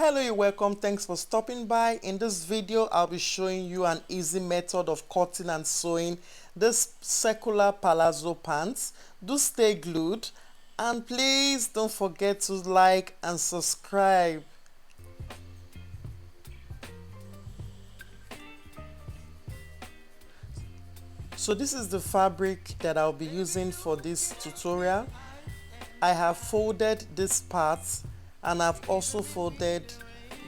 Hello, you're welcome. Thanks for stopping by. In this video, I'll be showing you an easy method of cutting and sewing this circular palazzo pants. Do stay glued and please don't forget to like and subscribe. So this is the fabric that I'll be using for this tutorial. I have folded this part and I've also folded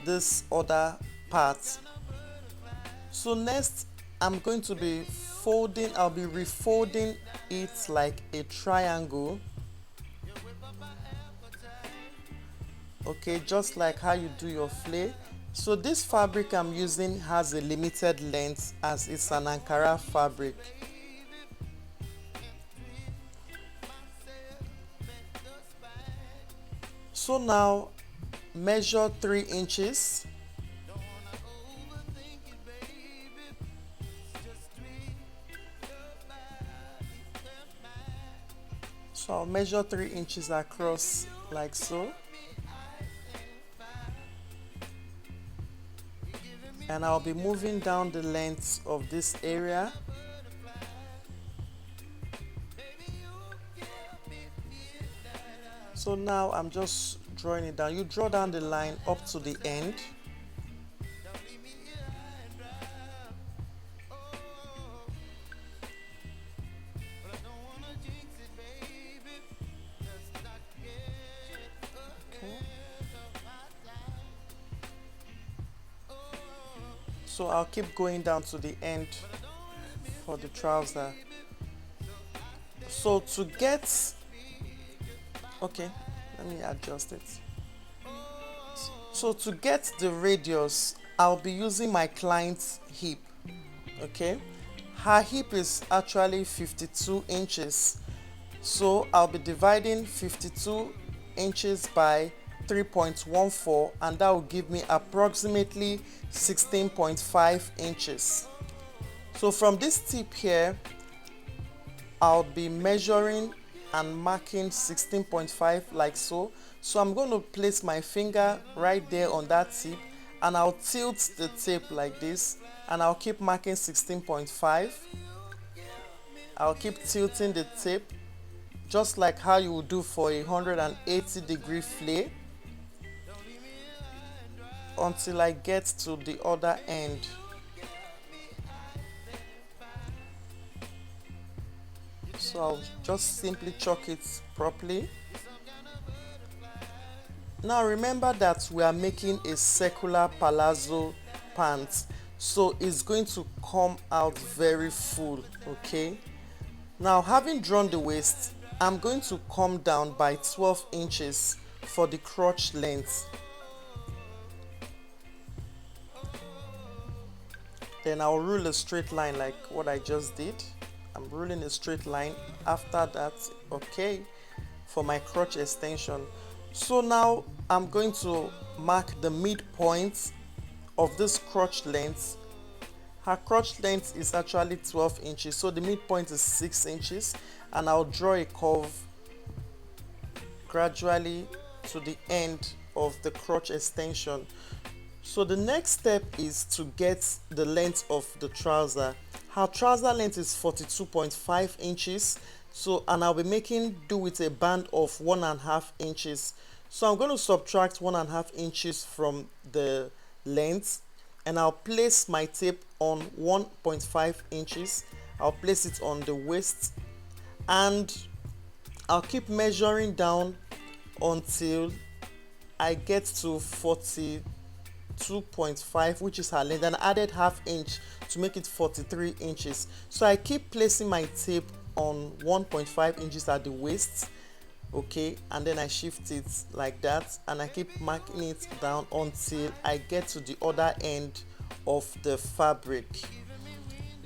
this other part. So next I'm going to be I'll be refolding it like a triangle. Okay, just like how you do your flay. So this fabric I'm using has a limited length as it's an Ankara fabric. So now measure 3 inches. So I'll measure 3 inches across like so. And I'll be moving down the length of this area. So now I'm just drawing it down. You draw down the line up to the end. Okay. So I'll keep going down to the end for the trouser. So to get, okay, let me adjust it. So to get the radius, I'll be using my client's hip. Okay, her hip is actually 52 inches. So I'll be dividing 52 inches by 3.14 and that will give me approximately 16.5 inches. So from this tip here, I'll be measuring and marking 16.5 like so. So I'm going to place my finger right there on that tip and I'll tilt the tape like this and I'll keep marking 16.5. I'll keep tilting the tape just like how you would do for a 180-degree flay until I get to the other end. So I'll just simply chalk it properly. Now remember that we are making a circular palazzo pants, so it's going to come out very full. Okay, now having drawn the waist, I'm going to come down by 12 inches for the crotch length. Then I'll rule a straight line like what I just did. I'm ruling a straight line after that, okay, for my crotch extension. So now I'm going to mark the midpoint of this crotch length. Her crotch length is actually 12 inches, so the midpoint is 6 inches, and I'll draw a curve gradually to the end of the crotch extension. So the next step is to get the length of the trouser. Her trouser length is 42.5 inches. So, and I'll be making do with a band of 1.5 inches. So I'm going to subtract 1.5 inches from the length and I'll place my tape on 1.5 inches. I'll place it on the waist and I'll keep measuring down until I get to 42.5, which is her length, and I added half inch to make it 43 inches. So I keep placing my tape on 1.5 inches at the waist, okay, and then I shift it like that and I keep marking it down until I get to the other end of the fabric.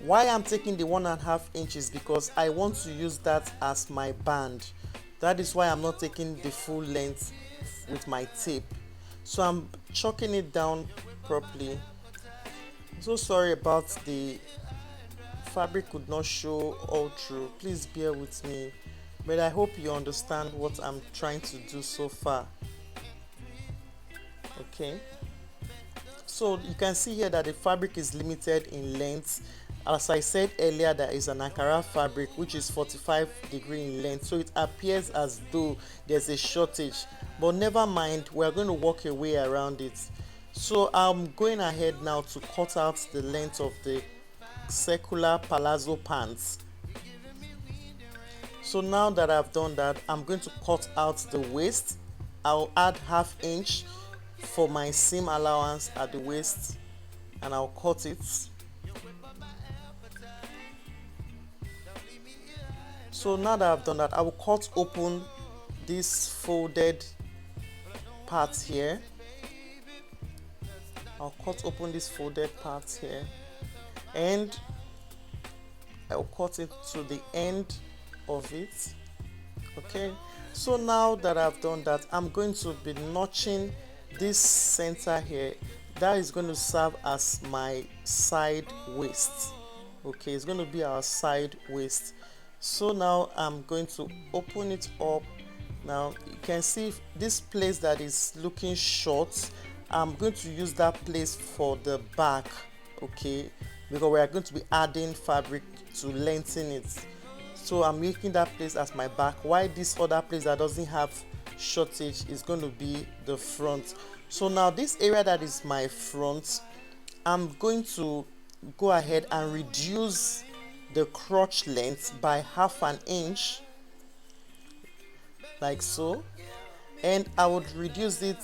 Why I'm taking the 1.5 inches, because I want to use that as my band. That is why I'm not taking the full length with my tape. So I'm chalking it down properly. I'm so sorry about the fabric could not show all through. Please bear with me, but I hope you understand what I'm trying to do so far. Okay, so you can see here that the fabric is limited in length. As I said earlier, there is an Ankara fabric which is 45 degree in length, so it appears as though there's a shortage, but never mind, we're going to work a way around it. So I'm going ahead now to cut out the length of the circular palazzo pants. So now that I've done that, I'm going to cut out the waist. I'll add ½ inch for my seam allowance at the waist, and I'll cut it. So now that I've done that, I will cut open this folded part here. I'll cut open this folded part here, and I'll cut it to the end of it. Okay, so now that I've done that, I'm going to be notching this center here. That is going to serve as my side waist. Okay, it's going to be our side waist. So now I'm going to open it up. Now you can see this place that is looking short, I'm going to use that place for the back. Okay, because we are going to be adding fabric to lengthen it. So I'm making that place as my back, while this other place that doesn't have shortage is going to be the front. So now this area that is my front, I'm going to go ahead and reduce the crotch length by ½ inch, like so, and I would reduce it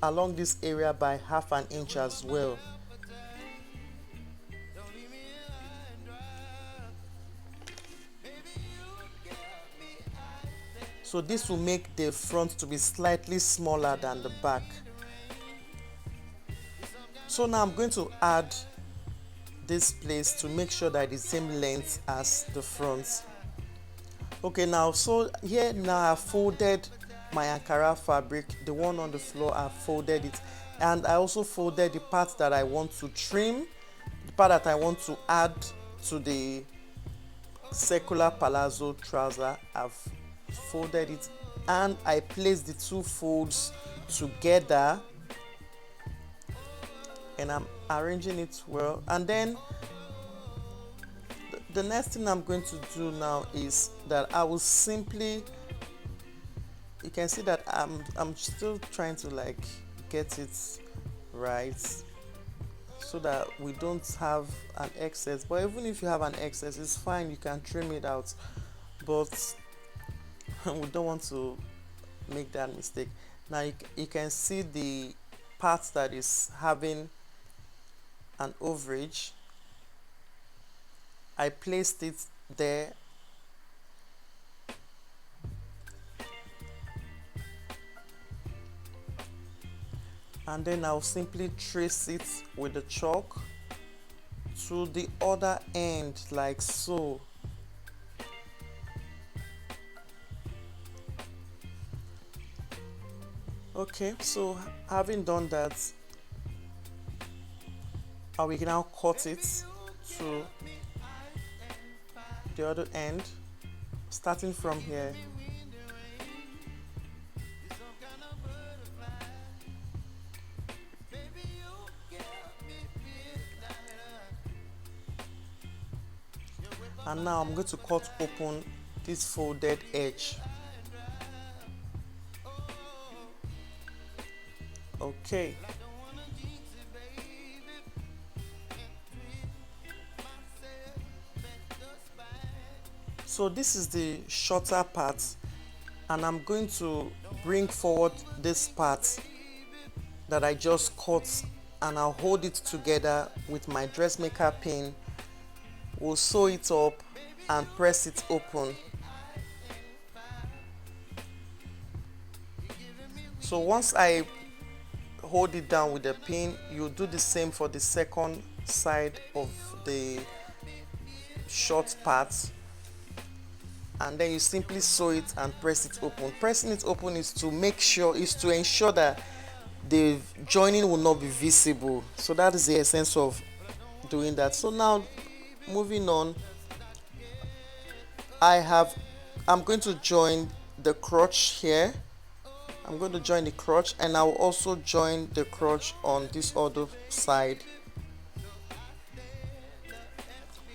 along this area by ½ inch as well. So this will make the front to be slightly smaller than the back. So now I'm going to add this place to make sure that it's the same length as the front. Okay, now so here now I've folded my Ankara fabric, the one on the floor, I've folded it, and I also folded the part that I want to trim, the part that I want to add to the circular palazzo trouser. I've folded it and I placed the two folds together, and I'm arranging it well. And then the next thing I'm going to do now is that I will simply, you can see that I'm still trying to like get it right so that we don't have an excess. But even if you have an excess, it's fine, you can trim it out, but we don't want to make that mistake. Now you can see the part that is having an overage, I placed it there, and then I'll simply trace it with the chalk to the other end, like so. Okay, so having done that, I will now cut it to the other end, starting from here. And now I'm going to cut open this folded edge. Okay. So this is the shorter part, and I'm going to bring forward this part that I just cut, and I'll hold it together with my dressmaker pin. We'll sew it up and press it open. So once I hold it down with the pin, you do the same for the second side of the short part, and then you simply sew it and press it open. Pressing it open is to ensure that the joining will not be visible. So that is the essence of doing that. So now moving on, I'm going to join the crotch here. I'm going to join the crotch, and I'll also join the crotch on this other side.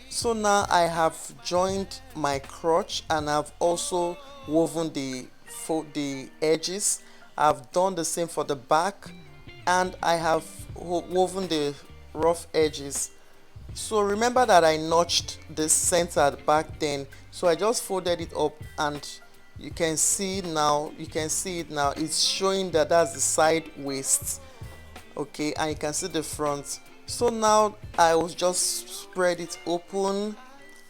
So now I have joined my crotch, and I've also woven the edges. I've done the same for the back, and I have woven the rough edges. So remember that I notched the center back then, so I just folded it up, and you can see it now, it's showing that that's the side waist. Okay, and you can see the front. So now I will just spread it open,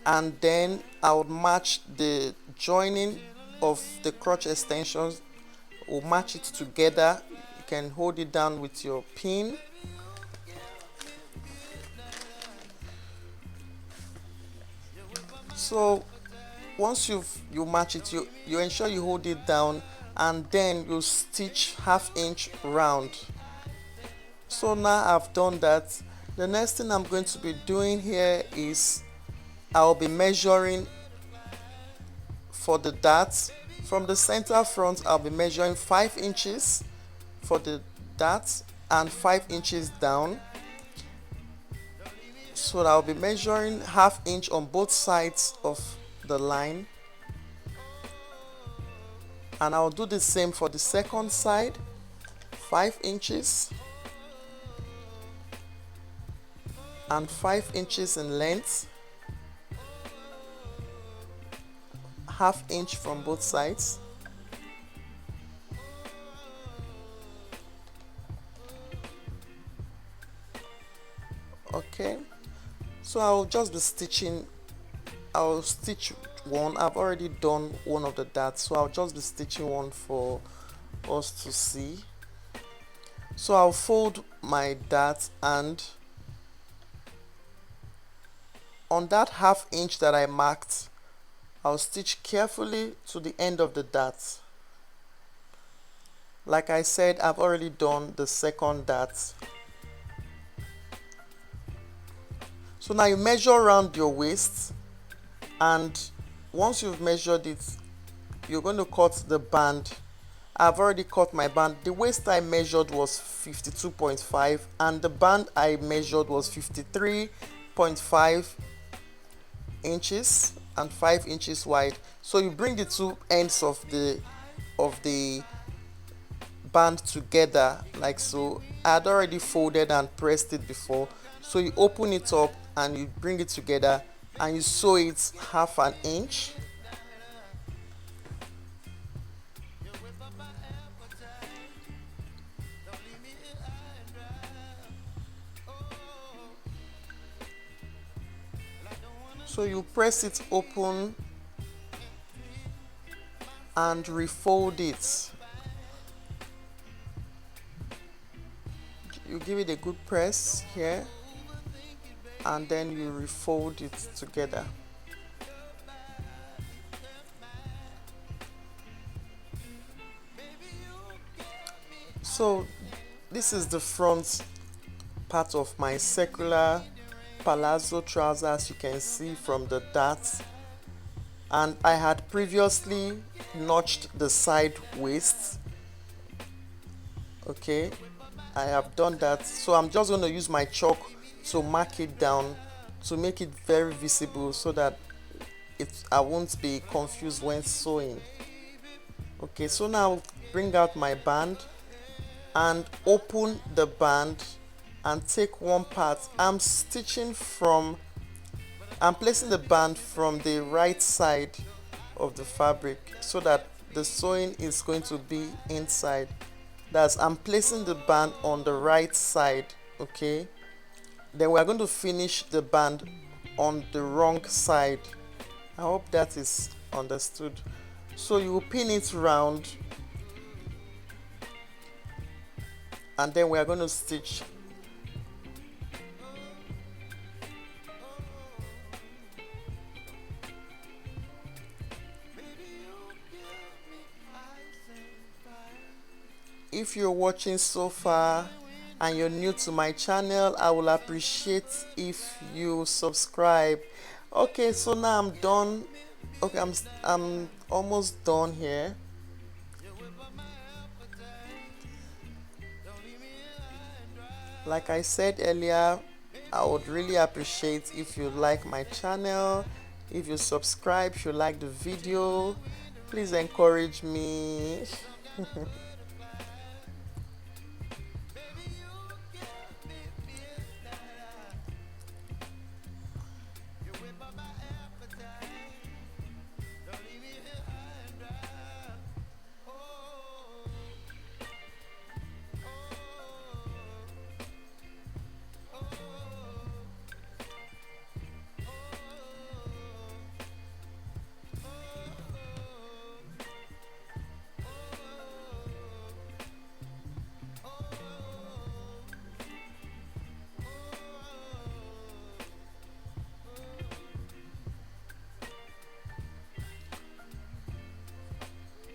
and then I would match the joining of the crotch extensions, or match it together. You can hold it down with your pin. So once you match it, you ensure you hold it down, and then you stitch 1/2 inch round. So now I've done that. The next thing I'm going to be doing here is I'll be measuring for the darts. From the center front, I'll be measuring 5 inches for the darts and 5 inches down. So I'll be measuring 1/2 inch on both sides of the line, and I'll do the same for the second side, 5 inches and 5 inches in length, 1/2 inch from both sides. Okay, so I'll just be stitching. I'll stitch one. I've already done one of the darts, so I'll just be stitching one for us to see. So I'll fold my dart, and on that 1/2 inch that I marked, I'll stitch carefully to the end of the dart. Like I said, I've already done the second dart. So now you measure around your waist, and once you've measured it, you're going to cut the band. I've already cut my band. The waist I measured was 52.5, and the band I measured was 53.5 inches and 5 inches wide. So you bring the two ends of the band together like so. I had already folded and pressed it before, so you open it up and you bring it together, and you sew it 1/2 inch. So you press it open and refold it. You give it a good press here, and then you refold it together. So this is the front part of my circular palazzo trouser, as you can see from the darts, and I had previously notched the side waist. Okay, I have done that, so I'm just going to use my chalk to mark it down to make it very visible, so that I won't be confused when sewing. Okay, so now bring out my band and open the band and take one part. I'm placing the band from the right side of the fabric, so that the sewing is going to be inside. I'm placing the band on the right side. Okay, then we're going to finish the band on the wrong side. I hope that is understood. So you will pin it round, and then we are going to stitch. If you're watching so far and you're new to my channel, I will appreciate if you subscribe. Okay, so now I'm done. Okay, I'm almost done here. Like I said earlier, I would really appreciate if you like my channel, if you subscribe, if you like the video. Please encourage me.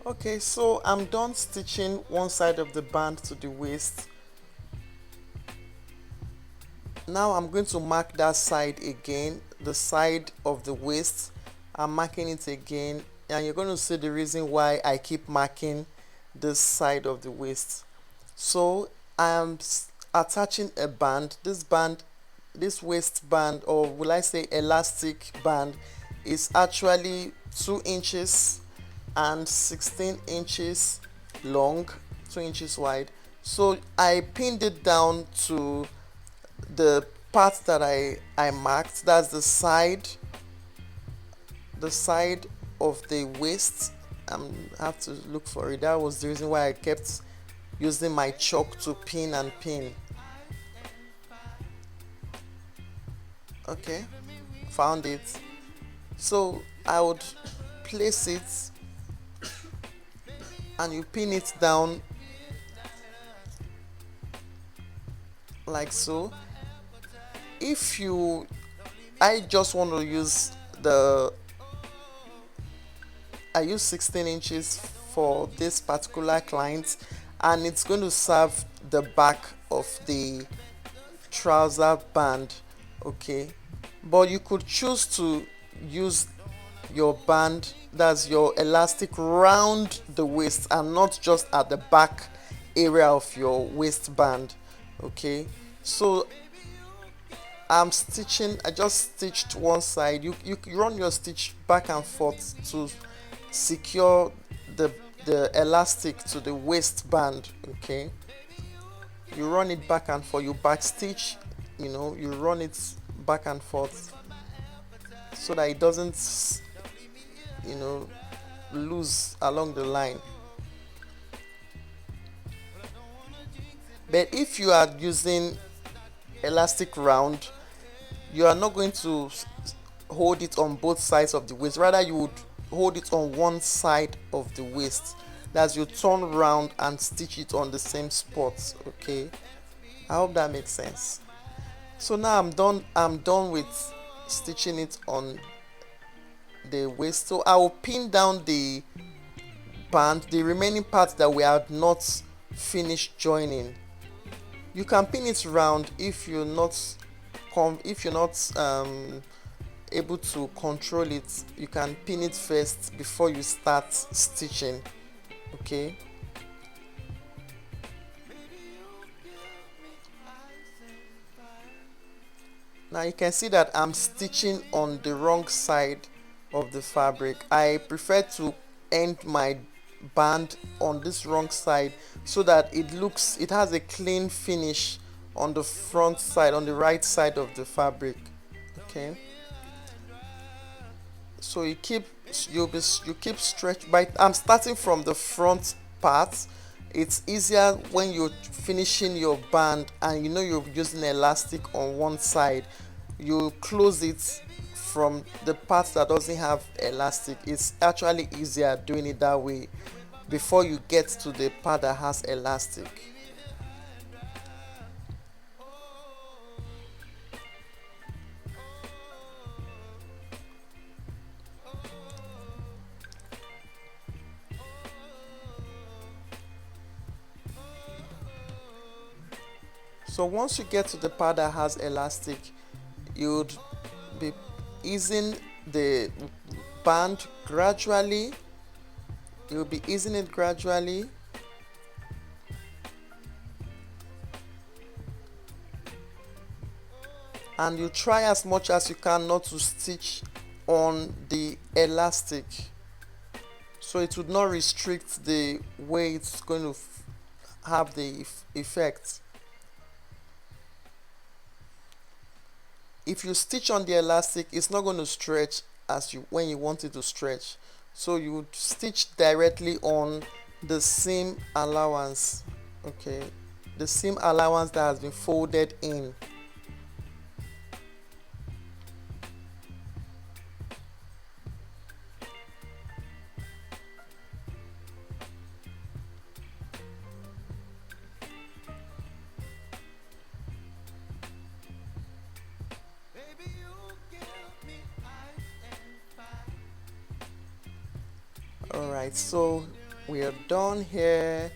Okay, so I'm done stitching one side of the band to the waist. Now I'm going to mark that side again, the side of the waist. I'm marking it again, and you're going to see the reason why I keep marking this side of the waist. So I'm attaching a band. This waistband, or will I say elastic band, is actually 2 inches and 16 inches long, 2 inches wide. So I pinned it down to the part that I marked. That's the side of the waist. I have to look for it. That was the reason why I kept using my chalk to pin and pin. Okay, found it. So I would place it and you pin it down like so. If you I just want to use the I use 16 inches for this particular client, and it's going to serve the back of the trouser band. Okay, but you could choose to use your band, that's your elastic, round the waist and not just at the back area of your waistband. Okay, so I just stitched one side. You run your stitch back and forth to secure the elastic to the waistband. Okay, you run it back and forth, you back stitch, you run it back and forth so that it doesn't you know loose along the line. But if you are using elastic round, you are not going to hold it on both sides of the waist, rather you would hold it on one side of the waist. That's, you turn round and stitch it on the same spot. Okay, I hope that makes sense. So now I'm done with stitching it on the waist. So I will pin down the band, the remaining parts that we had not finished joining. You can pin it round if you're not able to control it. You can pin it first before you start stitching. Okay, now you can see that I'm stitching on the wrong side of the fabric. I prefer to end my band on this wrong side so that it has a clean finish on the front side, on the right side of the fabric. Okay, so you keep stretch by. I'm starting from the front part. It's easier when you're finishing your band and you're using elastic on one side. You close it from the part that doesn't have elastic. It's actually easier doing it that way before you get to the part that has elastic. So once you get to the part that has elastic, you'd be easing the band gradually. You'll be easing it gradually. and you try as much as you can not to stitch on the elastic, so it would not restrict the way it's going to have the effect. If you stitch on the elastic, it's not going to stretch as you when you want it to stretch, so you would stitch directly on the seam allowance. Okay, the seam allowance that has been folded in. Alright, so we are done here.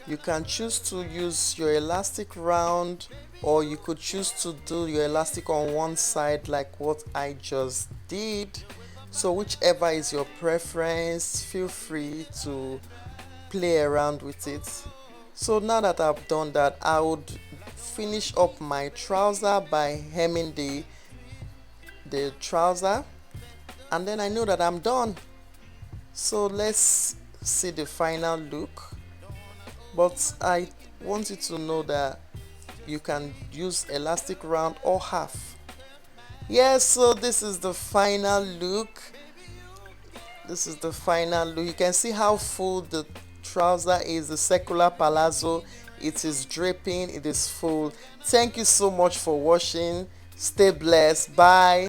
You can choose to use your elastic round, or you could choose to do your elastic on one side like what I just did. So whichever is your preference, feel free to play around with it. So now that I've done that, I would finish up my trouser by hemming the trouser, and then I know that I'm done. So let's see the final look, but I want you to know that you can use elastic round or half. Yes, so this is the final look. This is the final look. You can see how full the trouser is, the circular palazzo. It is draping, it is full. Thank you so much for watching. Stay blessed. Bye.